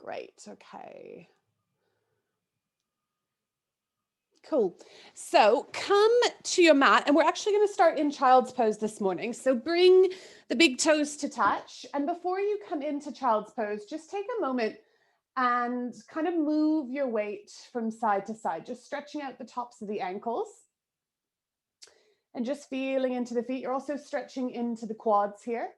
Great. Okay. Cool. So come to your mat, and we're actually going to start in child's pose this morning. So bring the big toes to touch. And before you come into child's pose, just take a moment and kind of move your weight from side to side, just stretching out the tops of the ankles and just feeling into the feet. You're also stretching into the quads here.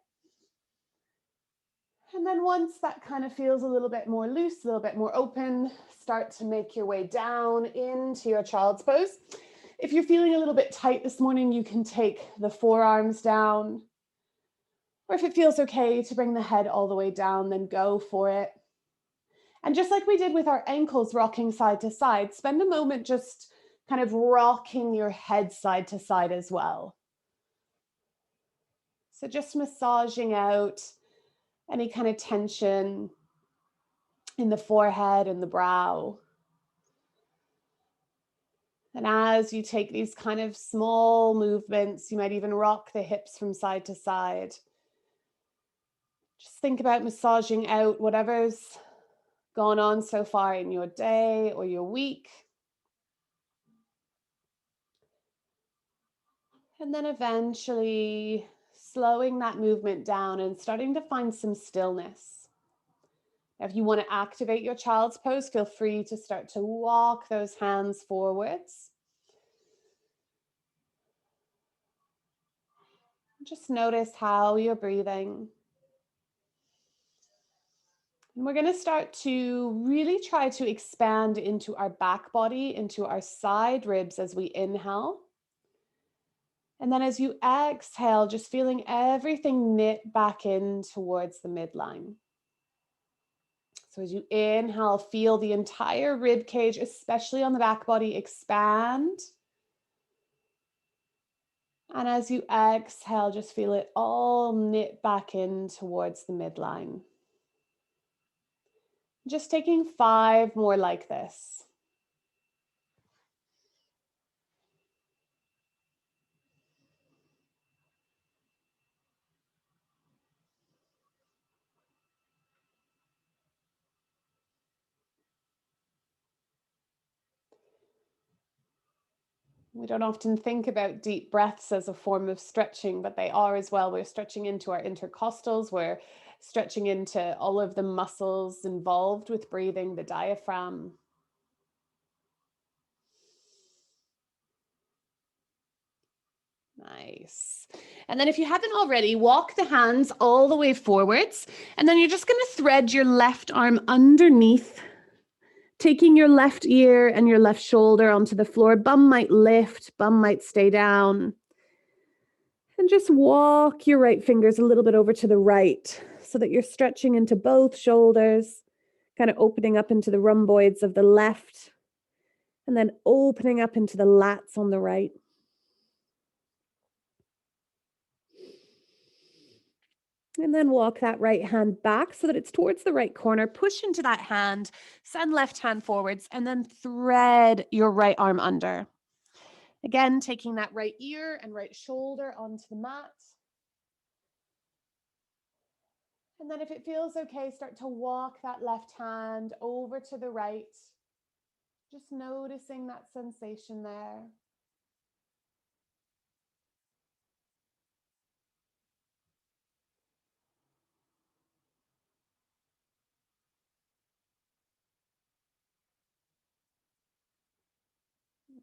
And then once that kind of feels a little bit more loose, a little bit more open, start to make your way down into your child's pose. If you're feeling a little bit tight this morning, you can take the forearms down. Or if it feels okay to bring the head all the way down, then go for it. And just like we did with our ankles rocking side to side, spend a moment just kind of rocking your head side to side as well. So just massaging out any kind of tension in the forehead and the brow. And as you take these kind of small movements, you might even rock the hips from side to side. Just think about massaging out whatever's gone on so far in your day or your week. And then eventually slowing that movement down and starting to find some stillness. If you want to activate your child's pose, feel free to start to walk those hands forwards. Just notice how you're breathing. And we're going to start to really try to expand into our back body, into our side ribs as we inhale. And then as you exhale, just feeling everything knit back in towards the midline. So as you inhale, feel the entire rib cage, especially on the back body, expand. And as you exhale, just feel it all knit back in towards the midline. Just taking 5 more like this. We don't often think about deep breaths as a form of stretching, but they are as well. We're stretching into our intercostals. We're stretching into all of the muscles involved with breathing, the diaphragm. Nice. And then if you haven't already, walk the hands all the way forwards. And then you're just going to thread your left arm underneath, taking your left ear and your left shoulder onto the floor. Bum might lift, bum might stay down. And just walk your right fingers a little bit over to the right so that you're stretching into both shoulders, kind of opening up into the rhomboids of the left, and then opening up into the lats on the right. And then walk that right hand back so that it's towards the right corner. Push into that hand, send left hand forwards, and then thread your right arm under. Again, taking that right ear and right shoulder onto the mat. And then if it feels okay, start to walk that left hand over to the right. Just noticing that sensation there.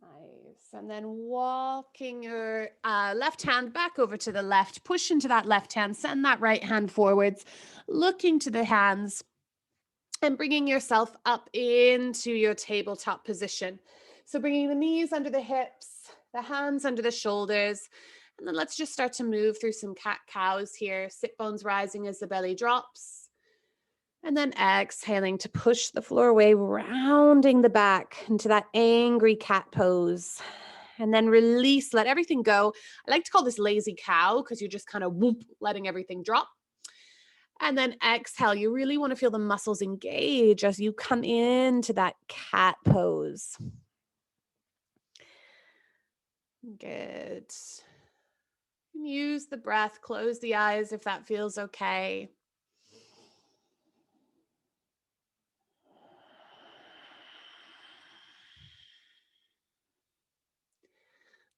Nice. And then walking your left hand back over to the left, push into that left hand, send that right hand forwards, looking to the hands and bringing yourself up into your tabletop position. So bringing the knees under the hips, the hands under the shoulders, and then let's just start to move through some cat-cows here. Sit bones rising as the belly drops. And then exhaling to push the floor away, rounding the back into that angry cat pose. And then release, let everything go. I like to call this lazy cow because you're just kind of whoop, letting everything drop. And then exhale, you really want to feel the muscles engage as you come into that cat pose. Good. Use the breath, close the eyes if that feels okay.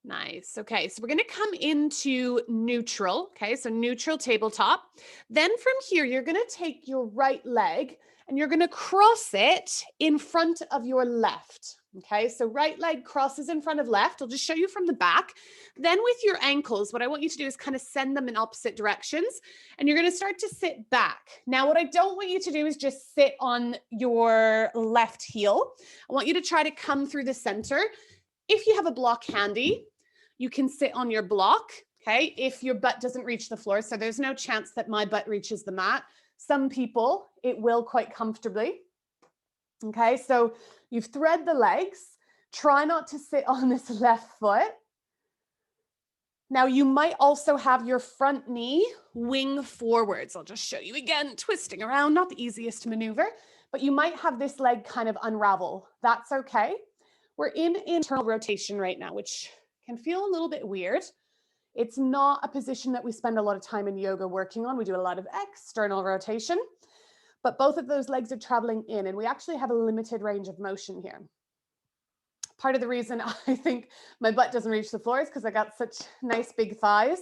Nice. Okay, so we're going to come into neutral. Okay, so neutral tabletop. Then from here, you're going to take your right leg and you're going to cross it in front of your left. Okay, so right leg crosses in front of left. I'll just show you from the back. Then with your ankles, what I want you to do is kind of send them in opposite directions and you're going to start to sit back. Now, what I don't want you to do is just sit on your left heel. I want you to try to come through the center. If you have a block handy, you can sit on your block, okay, if your butt doesn't reach the floor. So there's no chance that my butt reaches the mat. Some people, it will quite comfortably. Okay, so you've thread the legs. Try not to sit on this left foot. Now you might also have your front knee wing forwards. I'll just show you again, twisting around, not the easiest to maneuver, but you might have this leg kind of unravel. That's okay. We're in internal rotation right now, which can feel a little bit weird. It's not a position that we spend a lot of time in yoga working on. We do a lot of external rotation, but both of those legs are traveling in and we actually have a limited range of motion here. Part of the reason I think my butt doesn't reach the floor is because I got such nice big thighs.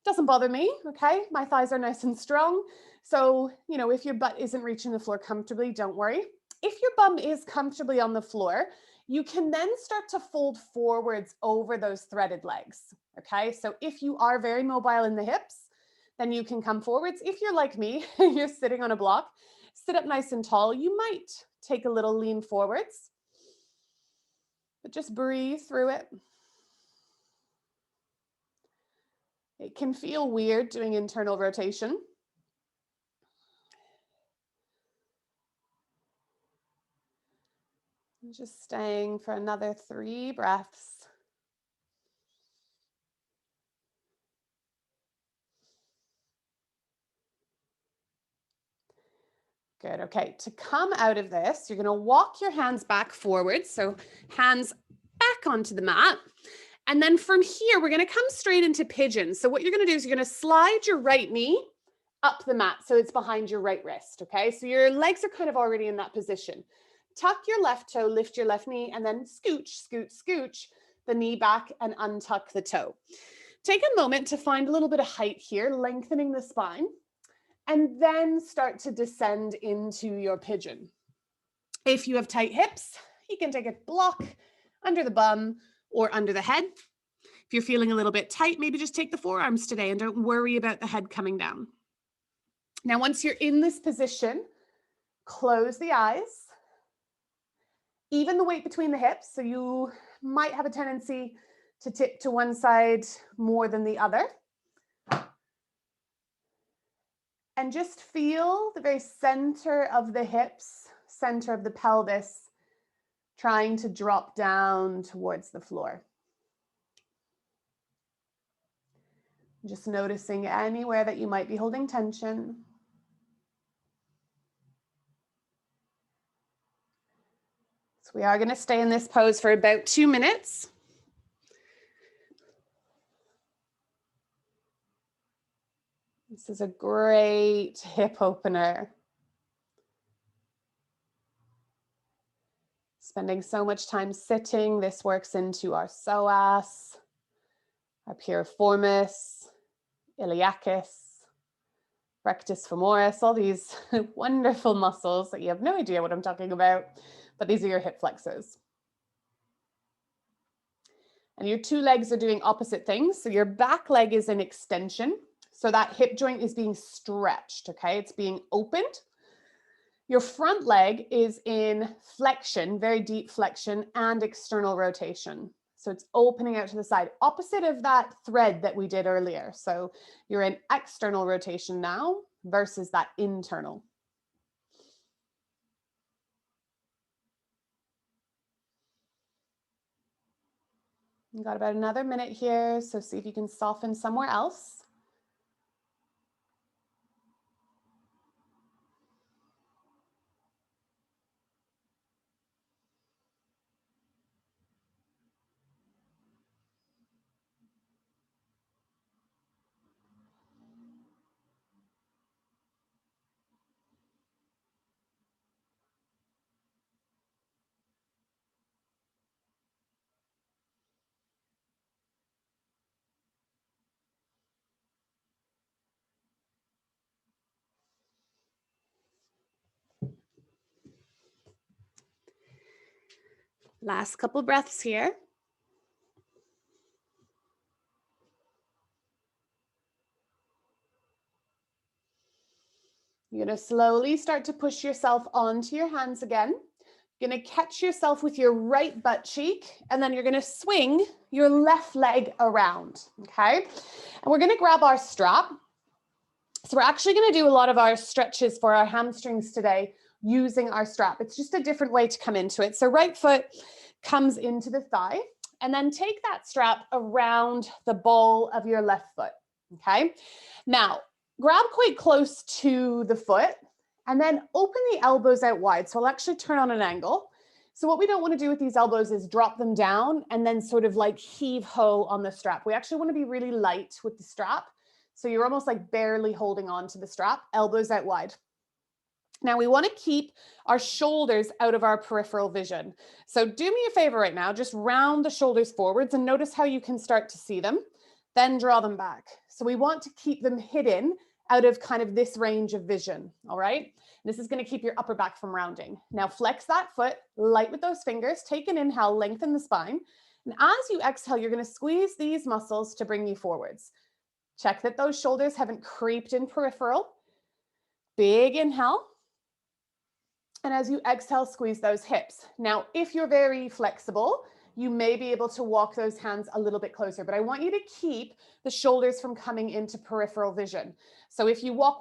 Doesn't bother me, okay? My thighs are nice and strong. So, you know, if your butt isn't reaching the floor comfortably, don't worry. If your bum is comfortably on the floor, you can then start to fold forwards over those threaded legs, okay? So if you are very mobile in the hips, then you can come forwards. If you're like me, you're sitting on a block, sit up nice and tall. You might take a little lean forwards, but just breathe through it. It can feel weird doing internal rotation. Just staying for another 3 breaths. Good. Okay. To come out of this, you're going to walk your hands back forward. So hands back onto the mat. And then from here, we're going to come straight into pigeon. So what you're going to do is you're going to slide your right knee up the mat so it's behind your right wrist. Okay. So your legs are kind of already in that position. Tuck your left toe, lift your left knee, and then scooch, scooch, scooch the knee back and untuck the toe. Take a moment to find a little bit of height here, lengthening the spine, and then start to descend into your pigeon. If you have tight hips, you can take a block under the bum or under the head. If you're feeling a little bit tight, maybe just take the forearms today and don't worry about the head coming down. Now, once you're in this position, close the eyes. Even the weight between the hips, so you might have a tendency to tip to one side more than the other. And just feel the very center of the hips, center of the pelvis, trying to drop down towards the floor. Just noticing anywhere that you might be holding tension. So we are going to stay in this pose for about 2 minutes. This is a great hip opener. Spending so much time sitting, this works into our psoas, our piriformis, iliacus, rectus femoris, all these wonderful muscles that you have no idea what I'm talking about, but these are your hip flexors. And your 2 legs are doing opposite things. So your back leg is in extension. So that hip joint is being stretched, okay? It's being opened. Your front leg is in flexion, very deep flexion and external rotation. So it's opening out to the side, opposite of that thread that we did earlier. So you're in external rotation now versus that internal. You've got about another minute here, so see if you can soften somewhere else. Last couple breaths here. You're going to slowly start to push yourself onto your hands again. You're going to catch yourself with your right butt cheek, and then you're going to swing your left leg around, okay? And we're going to grab our strap. So we're actually going to do a lot of our stretches for our hamstrings today using our strap. It's just a different way to come into it. So right foot comes into the thigh, and then take that strap around the ball of your left foot, okay? Now, grab quite close to the foot, and then open the elbows out wide. So I'll actually turn on an angle. So what we don't want to do with these elbows is drop them down and then sort of like heave ho on the strap. We actually want to be really light with the strap. So you're almost like barely holding on to the strap, elbows out wide. Now we want to keep our shoulders out of our peripheral vision. So do me a favor right now, just round the shoulders forwards and notice how you can start to see them, then draw them back. So we want to keep them hidden out of kind of this range of vision, all right? This is going to keep your upper back from rounding. Now flex that foot, light with those fingers, take an inhale, lengthen the spine. And as you exhale, you're going to squeeze these muscles to bring you forwards. Check that those shoulders haven't creeped in peripheral. Big inhale. And as you exhale, squeeze those hips. Now, if you're very flexible, you may be able to walk those hands a little bit closer, but I want you to keep the shoulders from coming into peripheral vision. So if you walk,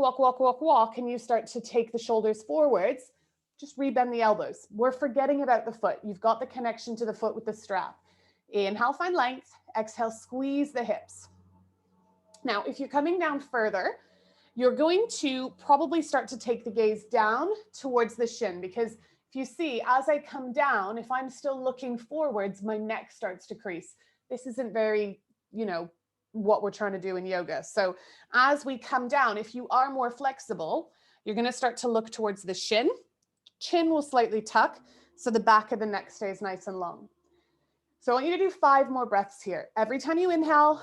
and you start to take the shoulders forwards, just rebend the elbows. We're forgetting about the foot. You've got the connection to the foot with the strap. Inhale, find length. Exhale, squeeze the hips. Now, if you're coming down further, you're going to probably start to take the gaze down towards the shin, because if you see, as I come down, if I'm still looking forwards, my neck starts to crease. This isn't very, what we're trying to do in yoga. So as we come down, if you are more flexible, you're going to start to look towards the shin. Chin will slightly tuck, so the back of the neck stays nice and long. So I want you to do 5 more breaths here. Every time you inhale,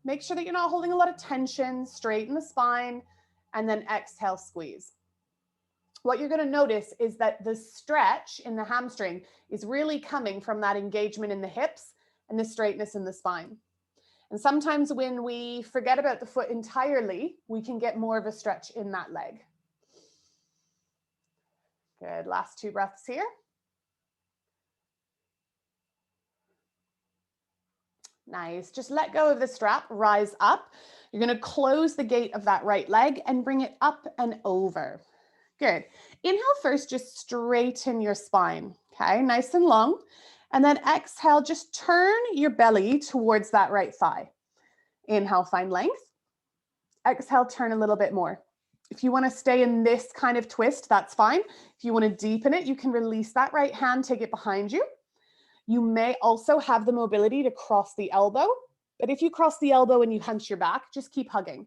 make sure that you're not holding a lot of tension, straighten the spine, and then exhale, squeeze. What you're going to notice is that the stretch in the hamstring is really coming from that engagement in the hips and the straightness in the spine. And sometimes when we forget about the foot entirely, we can get more of a stretch in that leg. Good, last 2 breaths here. Nice. Just let go of the strap, rise up. You're going to close the gate of that right leg and bring it up and over. Good. Inhale first, just straighten your spine. Okay, nice and long. And then exhale, just turn your belly towards that right thigh. Inhale, find length. Exhale, turn a little bit more. If you want to stay in this kind of twist, that's fine. If you want to deepen it, you can release that right hand, take it behind you. You may also have the mobility to cross the elbow, but if you cross the elbow and you hunch your back, just keep hugging.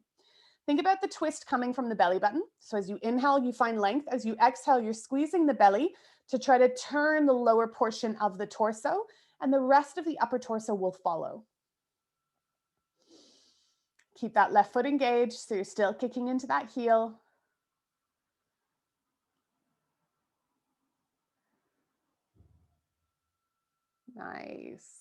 Think about the twist coming from the belly button. So as you inhale, you find length. As you exhale, you're squeezing the belly to try to turn the lower portion of the torso, and the rest of the upper torso will follow. Keep that left foot engaged, so you're still kicking into that heel. Nice.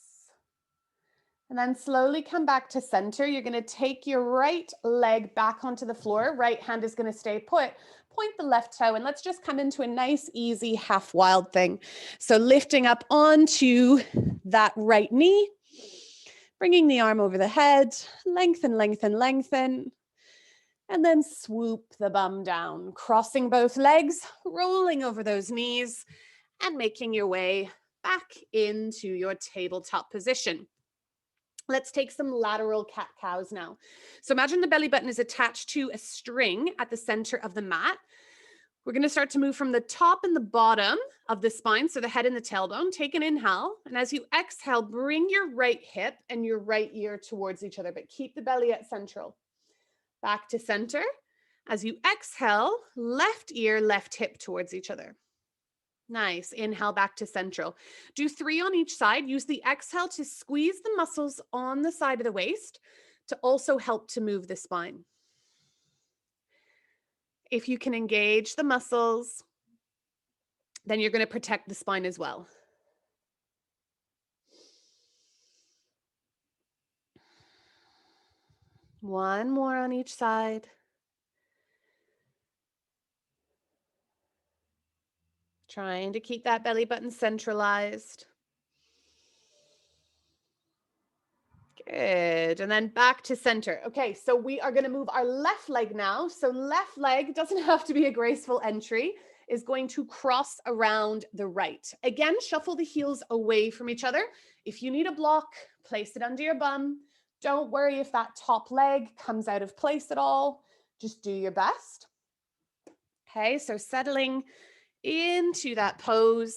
And then slowly come back to center. You're going to take your right leg back onto the floor. Right hand is going to stay put. Point the left toe, and let's just come into a nice, easy half wild thing. So lifting up onto that right knee, bringing the arm over the head, lengthen, lengthen, lengthen, and then swoop the bum down, crossing both legs, rolling over those knees, and making your way back into your tabletop position. Let's take some lateral cat-cows now. So imagine the belly button is attached to a string at the center of the mat. We're going to start to move from the top and the bottom of the spine, so the head and the tailbone. Take an inhale, and as you exhale, bring your right hip and your right ear towards each other, but keep the belly at central. Back to center. As you exhale, left ear, left hip towards each other. Nice. Inhale back to central. Do 3 on each side. Use the exhale to squeeze the muscles on the side of the waist to also help to move the spine. If you can engage the muscles, then you're going to protect the spine as well. One more on each side. Trying to keep that belly button centralized. Good. And then back to center. Okay, so we are going to move our left leg now. So left leg doesn't have to be a graceful entry, is going to cross around the right. Again, shuffle the heels away from each other. If you need a block, place it under your bum. Don't worry if that top leg comes out of place at all. Just do your best. Okay, so settling into that pose.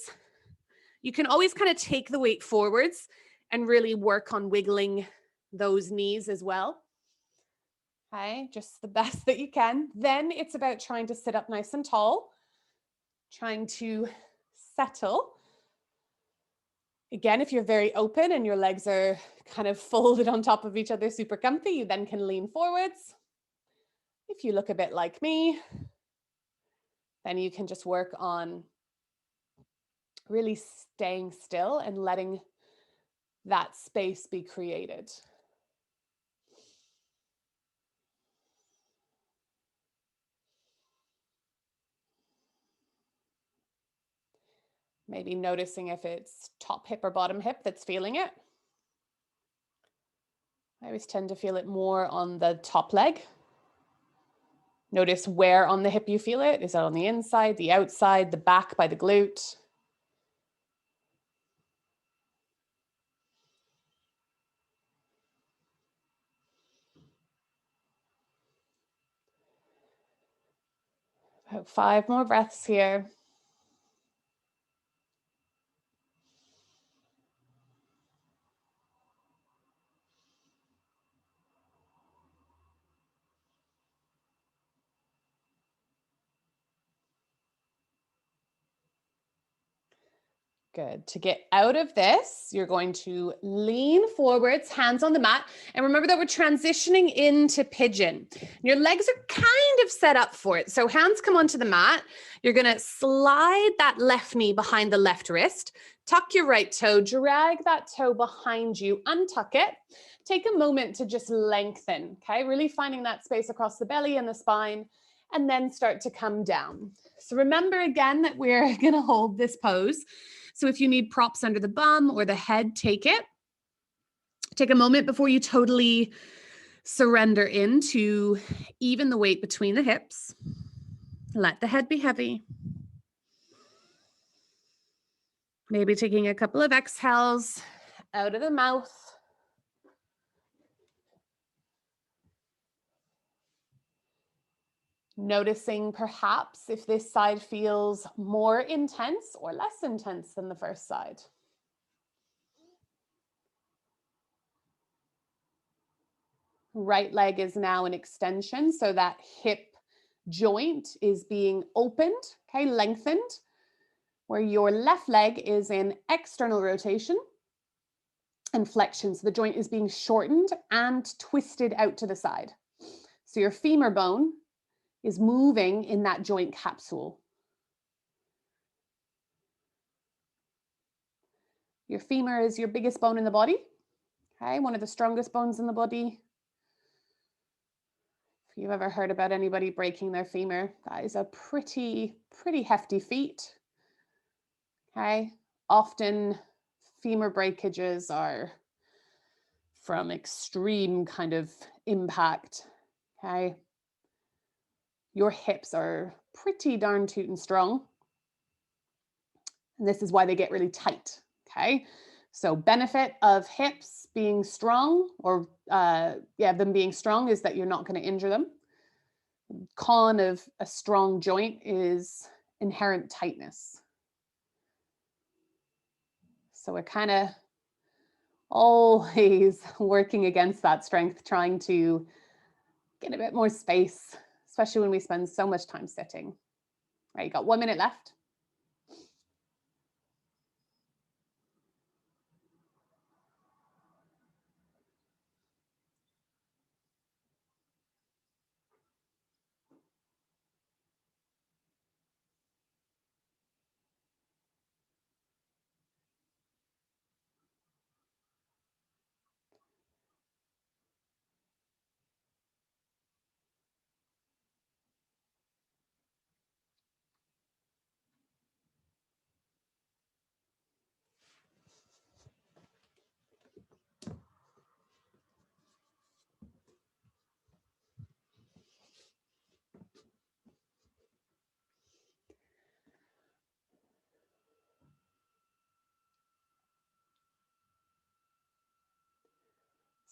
You can always kind of take the weight forwards and really work on wiggling those knees as well. Okay, just the best that you can. Then it's about trying to sit up nice and tall, trying to settle. Again, if you're very open and your legs are kind of folded on top of each other, super comfy, you then can lean forwards. If you look a bit like me, then you can just work on really staying still and letting that space be created. Maybe noticing if it's top hip or bottom hip that's feeling it. I always tend to feel it more on the top leg. Notice where on the hip you feel it. Is that on the inside, the outside, the back by the glute? About 5 more breaths here. Good. To get out of this, you're going to lean forwards, hands on the mat. And remember that we're transitioning into pigeon. Your legs are kind of set up for it. So hands come onto the mat. You're going to slide that left knee behind the left wrist. Tuck your right toe, drag that toe behind you, untuck it. Take a moment to just lengthen, okay? Really finding that space across the belly and the spine, and then start to come down. So remember again that we're going to hold this pose. So if you need props under the bum or the head, take it. Take a moment before you totally surrender into even the weight between the hips. Let the head be heavy. Maybe taking a couple of exhales out of the mouth. Noticing perhaps if this side feels more intense or less intense than the first side. Right leg is now an extension, so that hip joint is being opened, okay, lengthened, where your left leg is in external rotation and flexion. So the joint is being shortened and twisted out to the side. So your femur bone is moving in that joint capsule. Your femur is your biggest bone in the body, okay, one of the strongest bones in the body. If you've ever heard about anybody breaking their femur, that is a pretty hefty feat. Okay, often femur breakages are from extreme kind of impact. Okay, your hips are pretty darn tootin' strong, and this is why they get really tight. Okay, so benefit of hips being strong, or them being strong, is that you're not going to injure them. Con of a strong joint is inherent tightness. So we're kind of always working against that strength, trying to get a bit more space, especially when we spend so much time sitting. Right, you got 1 minute left.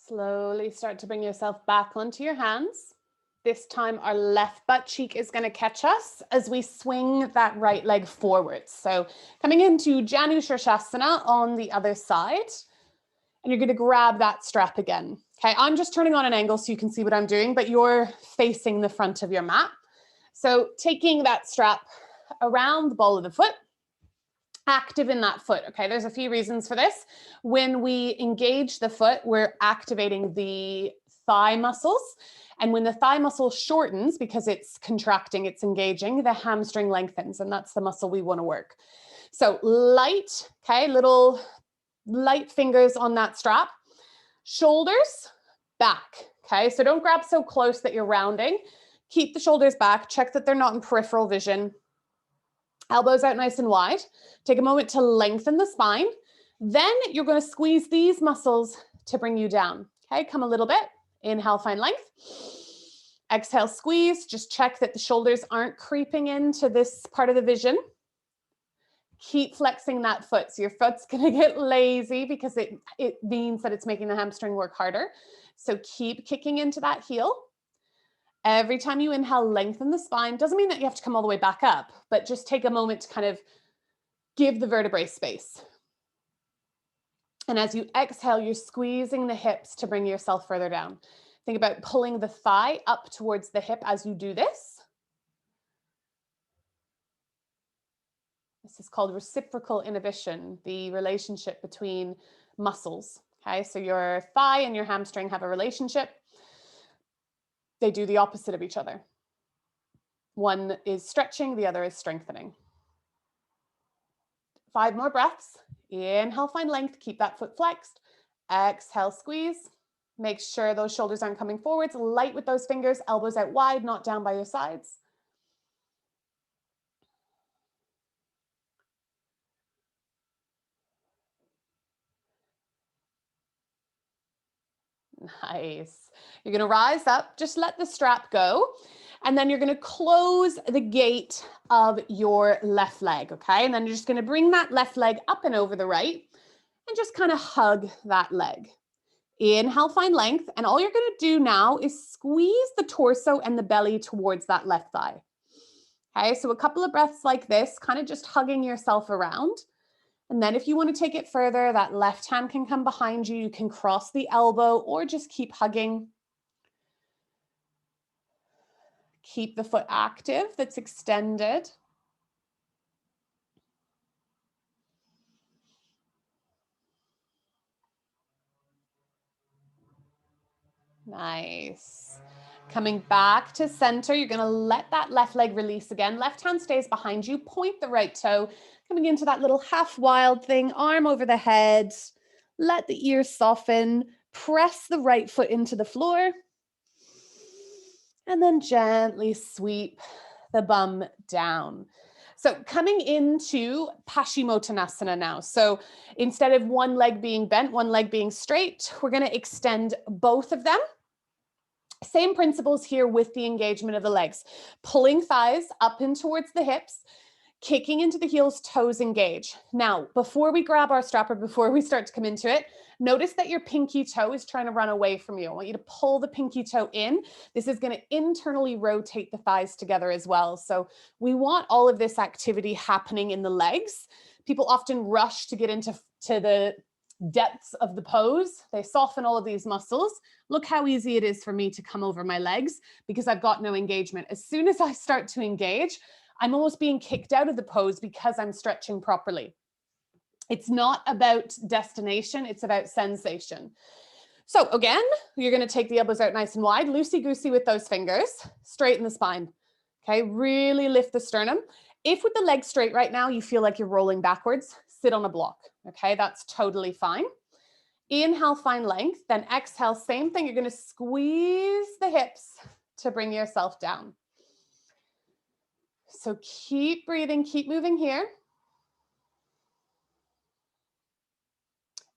Slowly start to bring yourself back onto your hands. This time our left butt cheek is going to catch us as we swing that right leg forwards. So coming into Janu Shirshasana on the other side, and you're going to grab that strap again. Okay, I'm just turning on an angle so you can see what I'm doing, but you're facing the front of your mat. So taking that strap around the ball of the foot, active in that foot. Okay, there's a few reasons for this. When we engage the foot, we're activating the thigh muscles. And when the thigh muscle shortens, because it's contracting, it's engaging, the hamstring lengthens, and that's the muscle we want to work. So light, okay, little light fingers on that strap. Shoulders back, okay? So don't grab so close that you're rounding. Keep the shoulders back. Check that they're not in peripheral vision. Elbows out nice and wide. Take a moment to lengthen the spine. Then you're going to squeeze these muscles to bring you down. Okay, come a little bit. Inhale, find length. Exhale, squeeze. Just check that the shoulders aren't creeping into this part of the vision. Keep flexing that foot. So your foot's going to get lazy because it means that it's making the hamstring work harder. So keep kicking into that heel. Every time you inhale, lengthen the spine. Doesn't mean that you have to come all the way back up, but just take a moment to kind of give the vertebrae space. And as you exhale, you're squeezing the hips to bring yourself further down. Think about pulling the thigh up towards the hip as you do this. This is called reciprocal inhibition, the relationship between muscles. Okay, so your thigh and your hamstring have a relationship. They do the opposite of each other. One is stretching, the other is strengthening. 5 more breaths. Inhale, find length, keep that foot flexed. Exhale, squeeze. Make sure those shoulders aren't coming forwards. Light with those fingers, elbows out wide, not down by your sides. Nice. You're going to rise up, just let the strap go. And then you're going to close the gate of your left leg, okay? And then you're just going to bring that left leg up and over the right and just kind of hug that leg. Inhale, find length. And all you're going to do now is squeeze the torso and the belly towards that left thigh. Okay, so a couple of breaths like this, kind of just hugging yourself around. And then if you want to take it further, that left hand can come behind you. You can cross the elbow or just keep hugging. Keep the foot active, that's extended. Nice. Coming back to center, you're going to let that left leg release again. Left hand stays behind you. Point the right toe. Coming into that little half wild thing, arm over the head. Let the ears soften. Press the right foot into the floor. And then gently sweep the bum down. So coming into Paschimottanasana now. So instead of one leg being bent, one leg being straight, we're going to extend both of them. Same principles here with the engagement of the legs. Pulling thighs up in towards the hips, kicking into the heels, toes engage. Now, before we grab our strap or before we start to come into it, notice that your pinky toe is trying to run away from you. I want you to pull the pinky toe in. This is going to internally rotate the thighs together as well. So we want all of this activity happening in the legs. People often rush to get into the depths of the pose. They soften all of these muscles. Look how easy it is for me to come over my legs because I've got no engagement. As soon as I start to engage, I'm almost being kicked out of the pose because I'm stretching properly. It's not about destination, it's about sensation. So again, you're going to take the elbows out nice and wide, loosey-goosey with those fingers, straighten the spine. Okay, really lift the sternum. If with the legs straight right now, you feel like you're rolling backwards, sit on a block. Okay, that's totally fine. Inhale, find length, then exhale, same thing. You're going to squeeze the hips to bring yourself down. So keep breathing, keep moving here.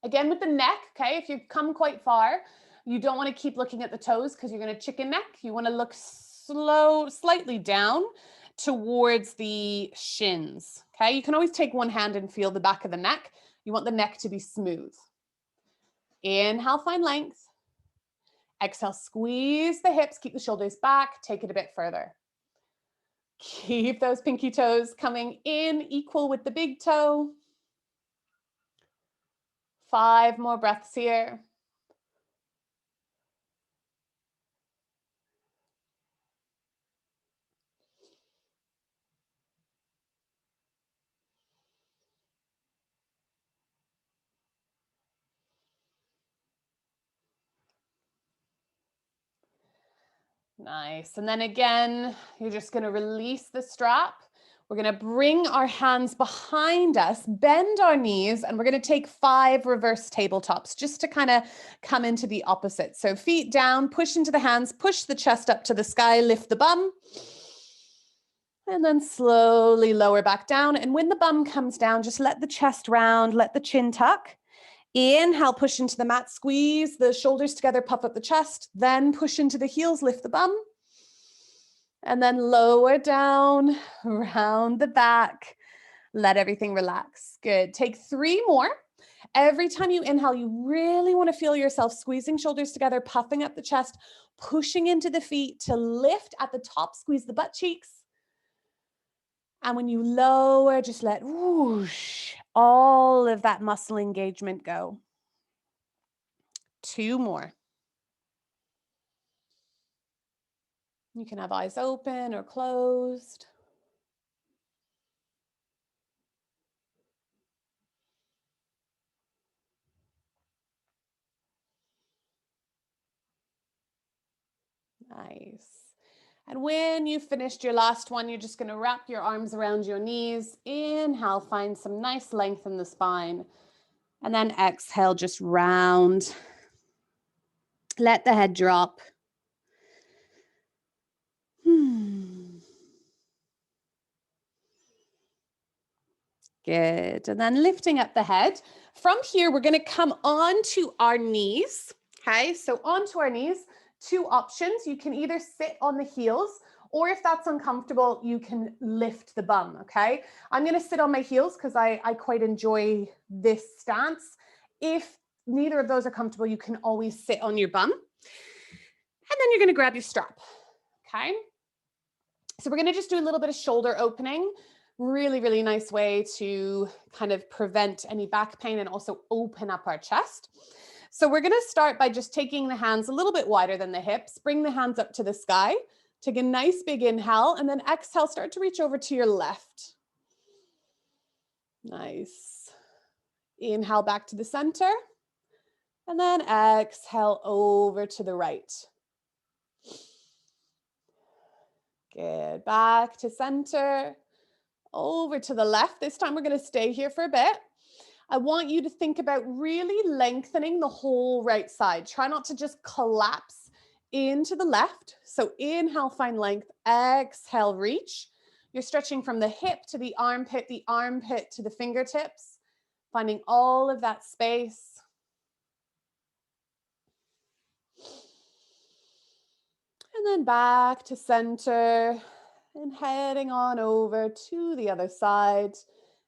Again with the neck, okay, if you've come quite far, you don't want to keep looking at the toes because you're going to chicken neck. You want to look slightly down towards the shins, okay? You can always take one hand and feel the back of the neck. You want the neck to be smooth. Inhale, find length. Exhale, squeeze the hips, keep the shoulders back, take it a bit further. Keep those pinky toes coming in equal with the big toe. 5 more breaths here. Nice. And then again, you're just going to release the strap. We're going to bring our hands behind us, bend our knees, and we're going to take 5 reverse tabletops just to kind of come into the opposite. So feet down, push into the hands, push the chest up to the sky, lift the bum, and then slowly lower back down. And when the bum comes down, just let the chest round, let the chin tuck. Inhale, push into the mat, squeeze the shoulders together, puff up the chest, then push into the heels, lift the bum, and then lower down, round the back, let everything relax. Good. Take 3 more. Every time you inhale, you really want to feel yourself squeezing shoulders together, puffing up the chest, pushing into the feet to lift at the top, squeeze the butt cheeks. And when you lower, just let whoosh, all of that muscle engagement go. 2 more. You can have eyes open or closed. Nice. And when you've finished your last one, you're just going to wrap your arms around your knees. Inhale, find some nice length in the spine. And then exhale, just round. Let the head drop. Good. And then lifting up the head. From here, we're going to come onto our knees. Okay, so onto our knees, 2 options. You can either sit on the heels, or if that's uncomfortable, you can lift the bum, okay? I'm going to sit on my heels because I quite enjoy this stance. If neither of those are comfortable, you can always sit on your bum. And then you're going to grab your strap, okay? So we're going to just do a little bit of shoulder opening. Really, really nice way to kind of prevent any back pain and also open up our chest. So we're going to start by just taking the hands a little bit wider than the hips. Bring the hands up to the sky. Take a nice big inhale, and then exhale, start to reach over to your left. Nice. Inhale back to the center, and then exhale over to the right. Good. Back to center, over to the left. This time we're going to stay here for a bit. I want you to think about really lengthening the whole right side. Try not to just collapse into the left. So inhale, find length. Exhale, reach. You're stretching from the hip to the armpit to the fingertips, finding all of that space. And then back to center and heading on over to the other side.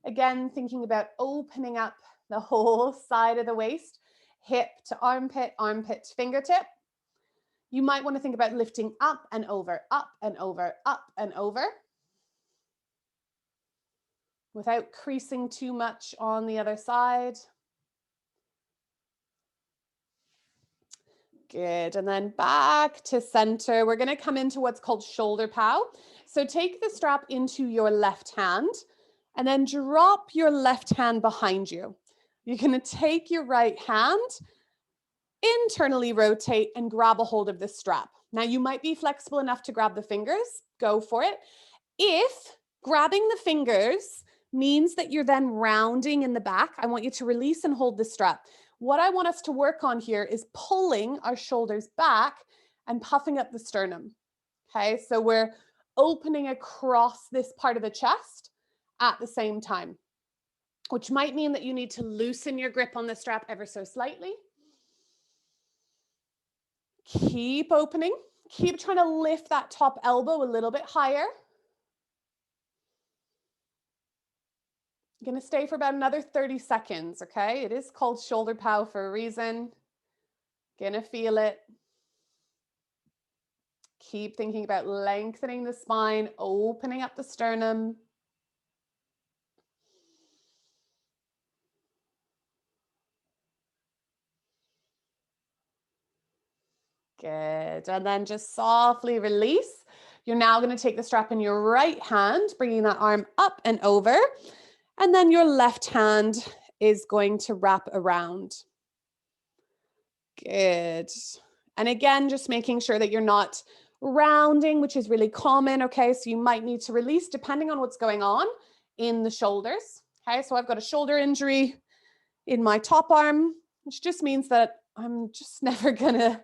Again, thinking about opening up the whole side of the waist, hip to armpit, armpit to fingertip. You might want to think about lifting up and over, up and over, up and over, without creasing too much on the other side. Good. And then back to center. We're going to come into what's called shoulder pow. So take the strap into your left hand and then drop your left hand behind you. You're going to take your right hand, internally rotate, and grab a hold of the strap. Now, you might be flexible enough to grab the fingers. Go for it. If grabbing the fingers means that you're then rounding in the back, I want you to release and hold the strap. What I want us to work on here is pulling our shoulders back and puffing up the sternum. Okay, so we're opening across this part of the chest at the same time, which might mean that you need to loosen your grip on the strap ever so slightly. Keep opening. Keep trying to lift that top elbow a little bit higher. Going to stay for about another 30 seconds, okay? It is called shoulder pow for a reason. Gonna feel it. Keep thinking about lengthening the spine, opening up the sternum. Good. And then just softly release. You're now going to take the strap in your right hand, bringing that arm up and over. And then your left hand is going to wrap around. Good. And again, just making sure that you're not rounding, which is really common. Okay, so you might need to release depending on what's going on in the shoulders. Okay, so I've got a shoulder injury in my top arm, which just means that I'm just never gonna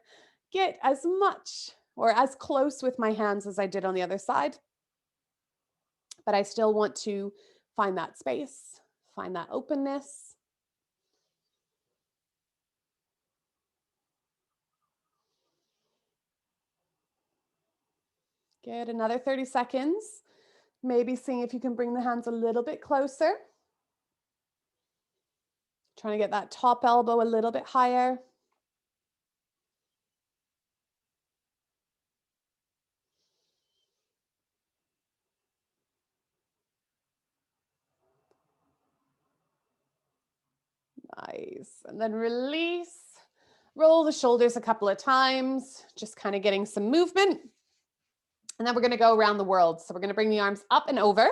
get as much or as close with my hands as I did on the other side. But I still want to find that space, find that openness. Good, another 30 seconds. Maybe seeing if you can bring the hands a little bit closer. Trying to get that top elbow a little bit higher. Nice. And then release. Roll the shoulders a couple of times, just kind of getting some movement. And then we're going to go around the world. So we're going to bring the arms up and over.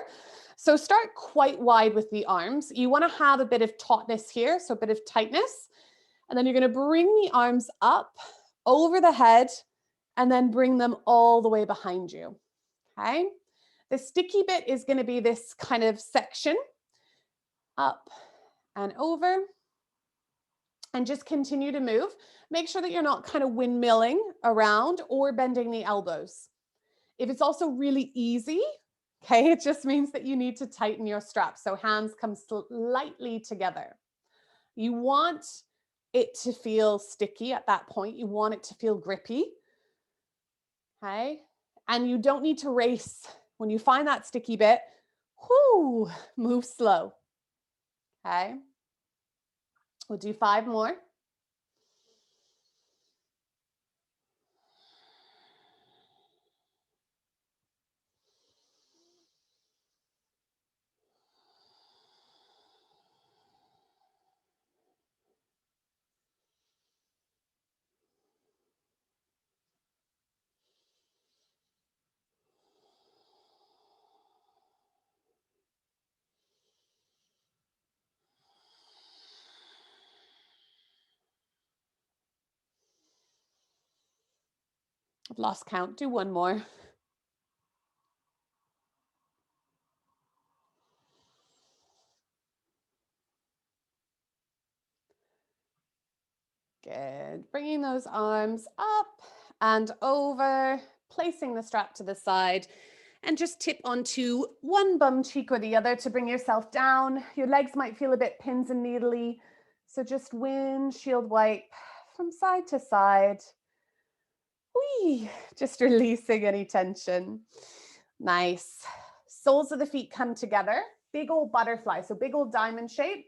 So start quite wide with the arms. You want to have a bit of tautness here, so a bit of tightness. And then you're going to bring the arms up over the head and then bring them all the way behind you. Okay. The sticky bit is going to be this kind of section up and over. And just continue to move. Make sure that you're not kind of windmilling around or bending the elbows. If it's also really easy, okay, it just means that you need to tighten your strap. So hands come slightly together. You want it to feel sticky at that point. You want it to feel grippy. Okay. And you don't need to race. When you find that sticky bit, whoo, move slow. Okay. We'll do 5 more. I've lost count. Do 1 more. Good. Bringing those arms up and over, placing the strap to the side, and just tip onto one bum cheek or the other to bring yourself down. Your legs might feel a bit pins and needly, so just windshield wipe from side to side. Whee! Just releasing any tension. Nice. Soles of the feet come together. Big old butterfly, so big old diamond shape.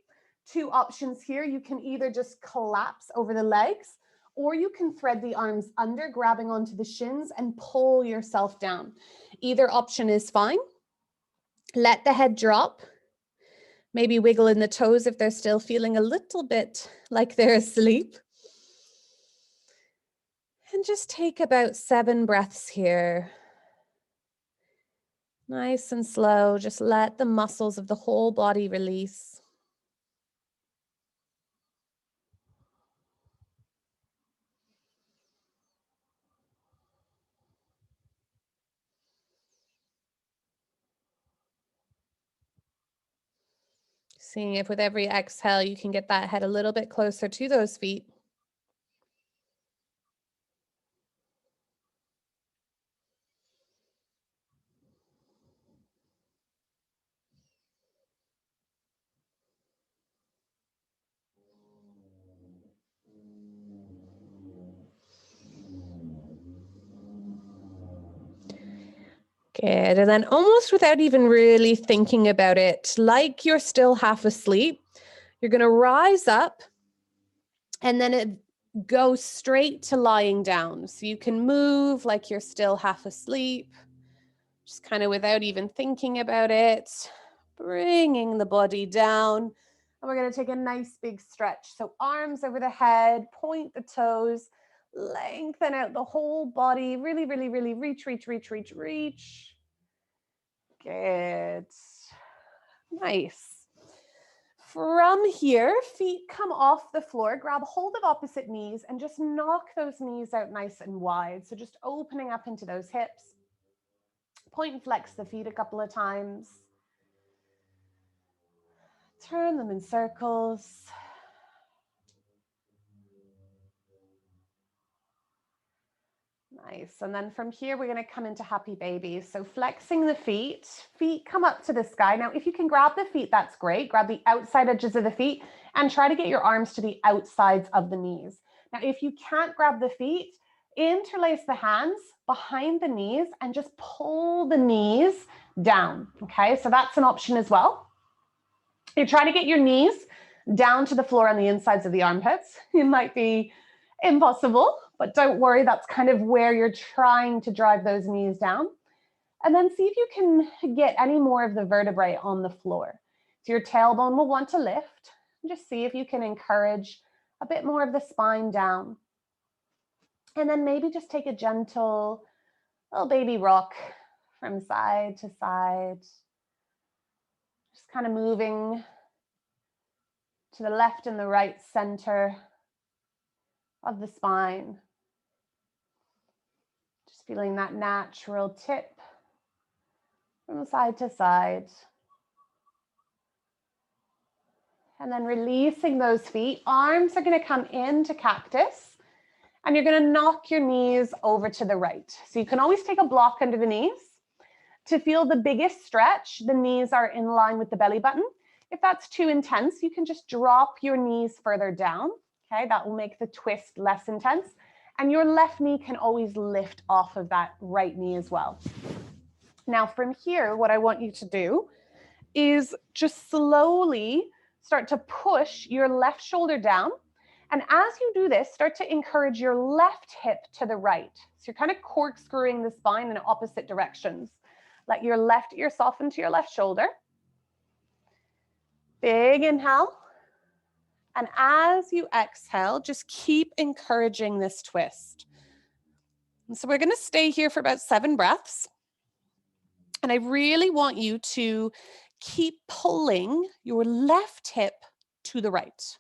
2 options here. You can either just collapse over the legs, or you can thread the arms under, grabbing onto the shins and pull yourself down. Either option is fine. Let the head drop. Maybe wiggle in the toes if they're still feeling a little bit like they're asleep. And just take about 7 breaths here. Nice and slow. Just let the muscles of the whole body release. Seeing if with every exhale, you can get that head a little bit closer to those feet. Good. And then almost without even really thinking about it, like you're still half asleep, you're going to rise up. And then go straight to lying down. So you can move like you're still half asleep, just kind of without even thinking about it, bringing the body down. And we're going to take a nice big stretch. So arms over the head, point the toes, lengthen out the whole body. Really, really, really reach, reach, reach, reach, reach. Good. Nice. From here, feet come off the floor, grab hold of opposite knees and just knock those knees out nice and wide. So just opening up into those hips. Point and flex the feet a couple of times. Turn them in circles. Nice. And then from here, we're going to come into happy baby. So flexing the feet come up to the sky. Now, if you can grab the feet, that's great. Grab the outside edges of the feet and try to get your arms to the outsides of the knees. Now, if you can't grab the feet, interlace the hands behind the knees and just pull the knees down. Okay, so that's an option as well. You're trying to get your knees down to the floor on the insides of the armpits. It might be impossible, but don't worry, that's kind of where you're trying to drive those knees down. And then see if you can get any more of the vertebrae on the floor. So your tailbone will want to lift. Just see if you can encourage a bit more of the spine down. And then maybe just take a gentle little baby rock from side to side. Just kind of moving to the left and the right center of the spine. Just feeling that natural tip from side to side. And then releasing those feet. Arms are going to come into cactus. And you're going to knock your knees over to the right. So you can always take a block under the knees. To feel the biggest stretch, the knees are in line with the belly button. If that's too intense, you can just drop your knees further down. Okay, that will make the twist less intense. And your left knee can always lift off of that right knee as well. Now from here, what I want you to do is just slowly start to push your left shoulder down. And as you do this, start to encourage your left hip to the right. So you're kind of corkscrewing the spine in opposite directions. Let your left ear soften to your left shoulder. Big inhale. And as you exhale, just keep encouraging this twist. And so we're going to stay here for about 7 breaths. And I really want you to keep pulling your left hip to the right.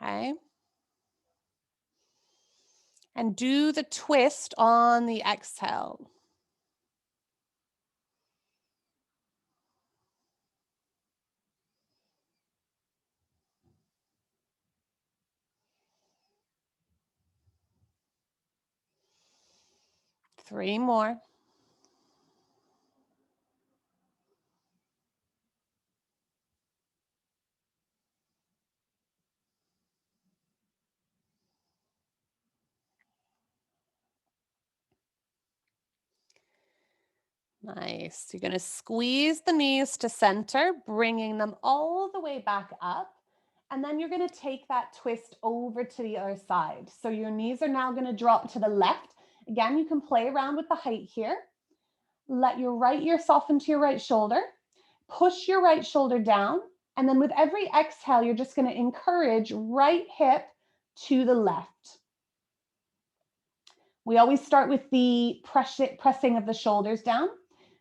Okay. And do the twist on the exhale. Three more. Nice. You're going to squeeze the knees to center, bringing them all the way back up. And then you're going to take that twist over to the other side. So your knees are now going to drop to the left. Again, you can play around with the height here. Let your right ear soften to your right shoulder. Push your right shoulder down. And then with every exhale, you're just going to encourage right hip to the left. We always start with the pressing of the shoulders down.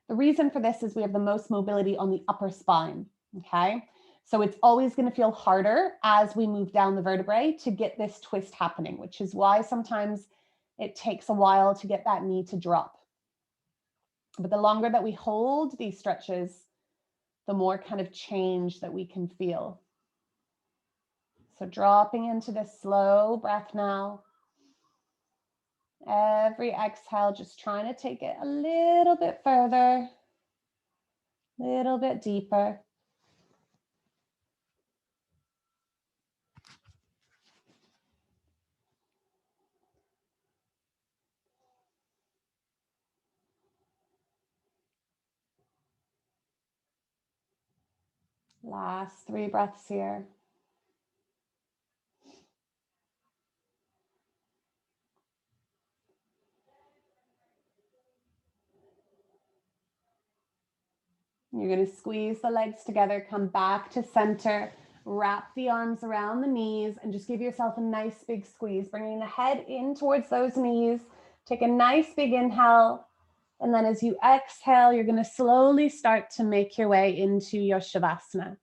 The reason for this is we have the most mobility on the upper spine, okay? So it's always going to feel harder as we move down the vertebrae to get this twist happening, which is why sometimes it takes a while to get that knee to drop. But the longer that we hold these stretches, the more kind of change that we can feel. So dropping into this slow breath now. Every exhale, just trying to take it a little bit further, a little bit deeper. Last 3 breaths here. You're going to squeeze the legs together, come back to center, wrap the arms around the knees, and just give yourself a nice big squeeze, bringing the head in towards those knees. Take a nice big inhale. And then as you exhale, you're going to slowly start to make your way into your Shavasana.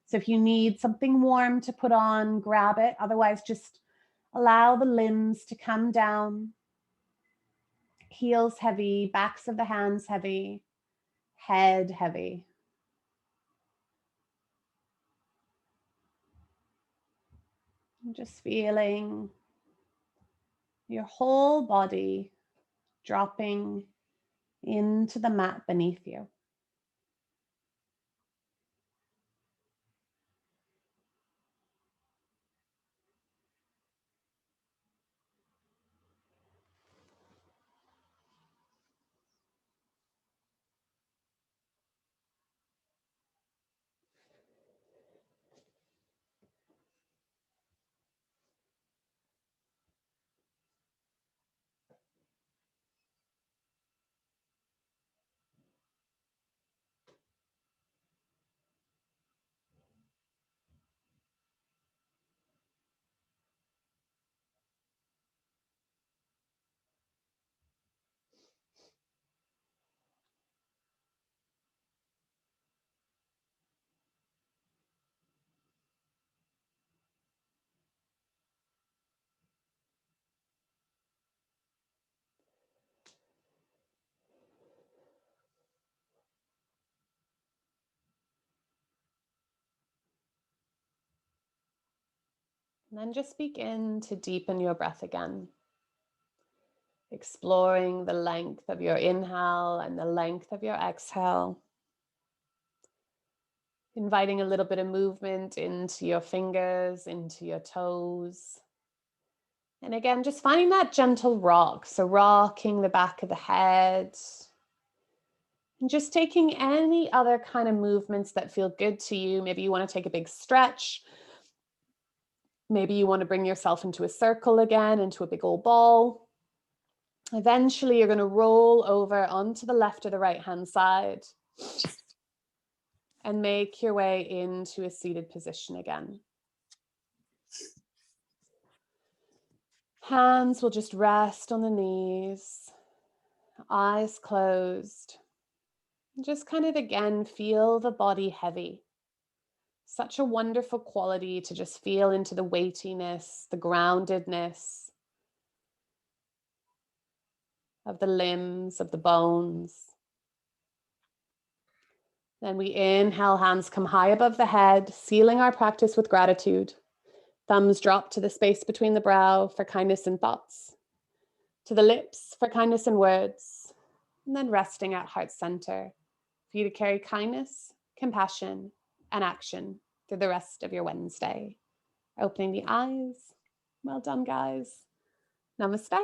So if you need something warm to put on, grab it. Otherwise, just allow the limbs to come down. Heels heavy, backs of the hands heavy, head heavy. And just feeling your whole body dropping into the mat beneath you. And then just begin to deepen your breath again. Exploring the length of your inhale and the length of your exhale. Inviting a little bit of movement into your fingers, into your toes. And again, just finding that gentle rock. So rocking the back of the head. And just taking any other kind of movements that feel good to you. Maybe you want to take a big stretch. Maybe you want to bring yourself into a circle again, into a big old ball. Eventually, you're going to roll over onto the left or the right-hand side and make your way into a seated position again. Hands will just rest on the knees, eyes closed. Just kind of, again, feel the body heavy. Such a wonderful quality to just feel into the weightiness, the groundedness of the limbs, of the bones. Then we inhale, hands come high above the head, sealing our practice with gratitude. Thumbs drop to the space between the brow for kindness and thoughts, to the lips for kindness and words, and then resting at heart center for you to carry kindness, compassion, and action through the rest of your Wednesday. Opening the eyes. Well done, guys. Namaste.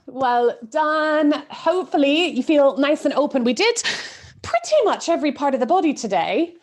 Well done. Hopefully you feel nice and open. We did pretty much every part of the body today.